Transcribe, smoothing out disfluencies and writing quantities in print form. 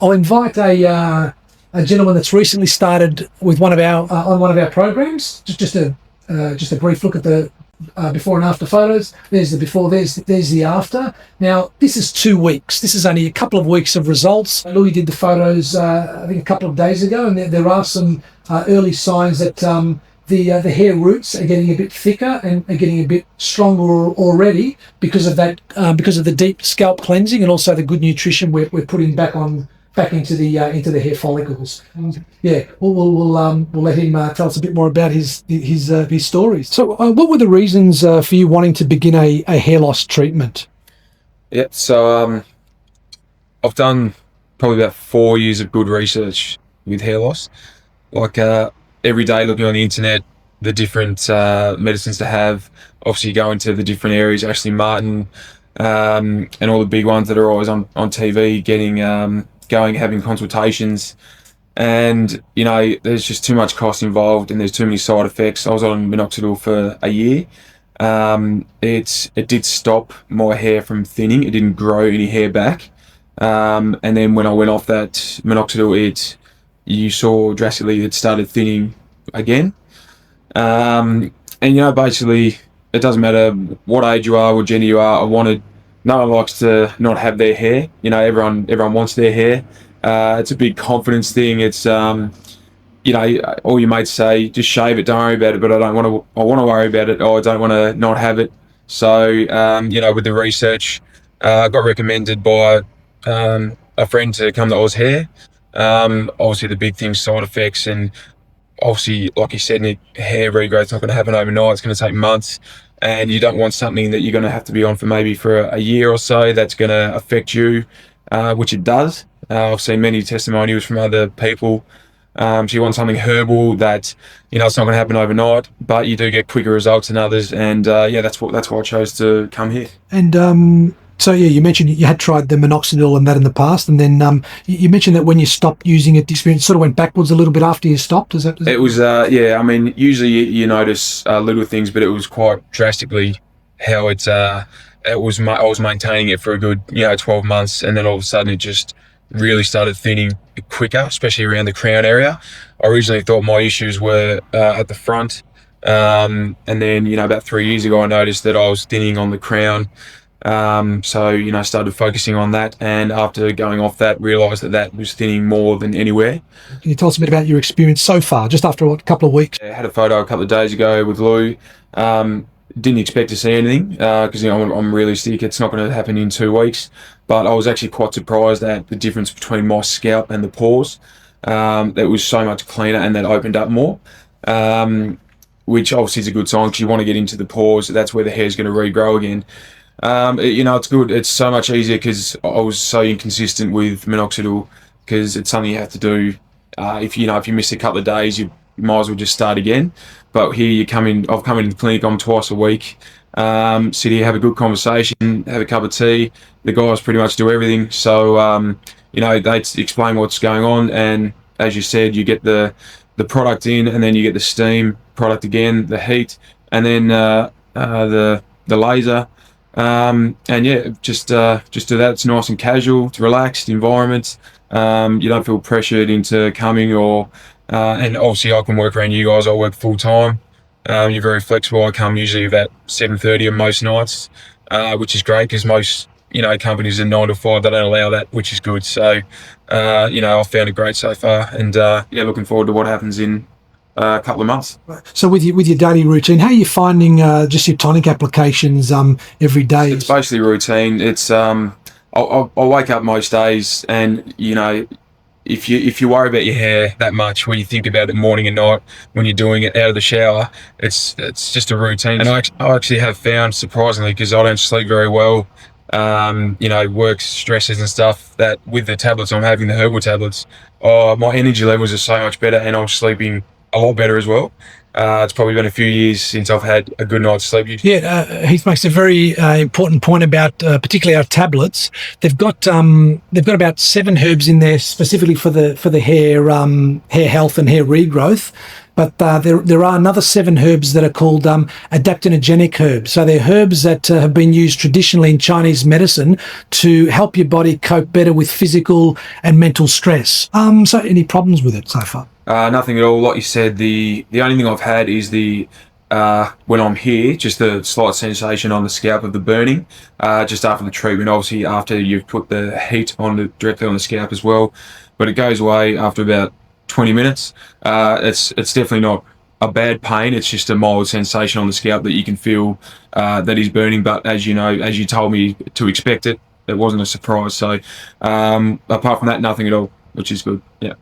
I'll invite a gentleman that's recently started with one of our on one of our programs. Just a brief look at the before and after photos. There's the before. There's the after. Now this is 2 weeks. This is only a couple of weeks of results. Louis did the photos I think a couple of days ago, and there are some early signs that the hair roots are getting a bit thicker and are getting a bit stronger already because of that, because of the deep scalp cleansing and also the good nutrition we're putting back into the hair follicles. Yeah, we'll let him tell us a bit more about his stories. So, what were the reasons for you wanting to begin a hair loss treatment? Yeah, so I've done probably about 4 years of good research with hair loss. Like every day looking on the internet, the different medicines to have. Obviously, you go into the different areas, Ashley Martin, and all the big ones that are always on TV, having consultations. And, you know, there's just too much cost involved and there's too many side effects. I was on minoxidil for a year. It did stop my hair from thinning. It didn't grow any hair back. And then when I went off that minoxidil, you saw drastically it started thinning again. And, you know, basically it doesn't matter what age you are, what gender you are. No one likes to not have their hair. You know, everyone wants their hair. It's a big confidence thing. It's, you know, all your mates say, just shave it, don't worry about it, but I want to worry about it, or I don't want to not have it. So, you know, with the research, I got recommended by a friend to come to Aushair. Obviously the big thing, side effects, and obviously, like you said, hair regrowth's not going to happen overnight. It's going to take months, and you don't want something that you're going to have to be on for a year or so that's going to affect you, which it does. I've seen many testimonials from other people. So you want something herbal that, you know, it's not going to happen overnight, but you do get quicker results than others, and yeah, that's why I chose to come here. And so yeah, you mentioned you had tried the minoxidil and that in the past, and then you mentioned that when you stopped using it, the experience sort of went backwards a little bit after you stopped. Is that? It was yeah. I mean, usually you notice little things, but it was quite drastically how it was. I was maintaining it for a good 12 months, and then all of a sudden it just really started thinning quicker, especially around the crown area. I originally thought my issues were at the front, and then about 3 years ago I noticed that I was thinning on the crown. So started focusing on that, and after going off that, realized that was thinning more than anywhere. Can you tell us a bit about your experience so far, just after a couple of weeks? I had a photo a couple of days ago with Lou. Didn't expect to see anything because I'm realistic, it's not going to happen in 2 weeks, but I was actually quite surprised at the difference between my scalp and the pores. That was so much cleaner, and that opened up more, which obviously is a good sign because you want to get into the pores. That's where the hair is going to regrow again. It's good. It's so much easier because I was so inconsistent with minoxidil, because it's something you have to do. If you miss a couple of days, you might as well just start again. But here I've come into the clinic, I'm twice a week. Sit here, have a good conversation, have a cup of tea. The guys pretty much do everything. So, they explain what's going on. And as you said, you get the product in, and then you get the steam product again, the heat, and then the laser. And yeah, just do that. It's nice and casual. It's relaxed environment. You don't feel pressured into coming, and obviously I can work around you guys. I work full time. You're very flexible. I come usually about 7:30 on most nights, which is great because most companies are 9 to 5. They don't allow that, which is good. So I've found it great so far, and yeah, looking forward to what happens in a couple of months. So with your daily routine, how are you finding just your tonic applications every day? It's basically routine. It's I wake up most days, and if you worry about your hair that much when you think about it morning and night when you're doing it out of the shower, it's just a routine. And I actually have found, surprisingly, because I don't sleep very well, work stresses and stuff, that with the tablets I'm having, the herbal tablets, my energy levels are so much better, and I'm sleeping a lot better as well. It's probably been a few years since I've had a good night's sleep. Yeah, Heath makes a very important point about particularly our tablets. They've got about 7 herbs in there specifically for the hair health and hair regrowth. but there are another 7 herbs that are called adaptogenic herbs. So they're herbs that have been used traditionally in Chinese medicine to help your body cope better with physical and mental stress. So any problems with it so far? Nothing at all. Like you said, the only thing I've had is when I'm here, just the slight sensation on the scalp of the burning, just after the treatment. Obviously, after you've put the heat directly on the scalp as well, but it goes away after about 20 minutes. It's definitely not a bad pain. It's just a mild sensation on the scalp that you can feel that is burning. But as you know, as you told me to expect it, it wasn't a surprise. So apart from that, nothing at all, which is good. Yeah.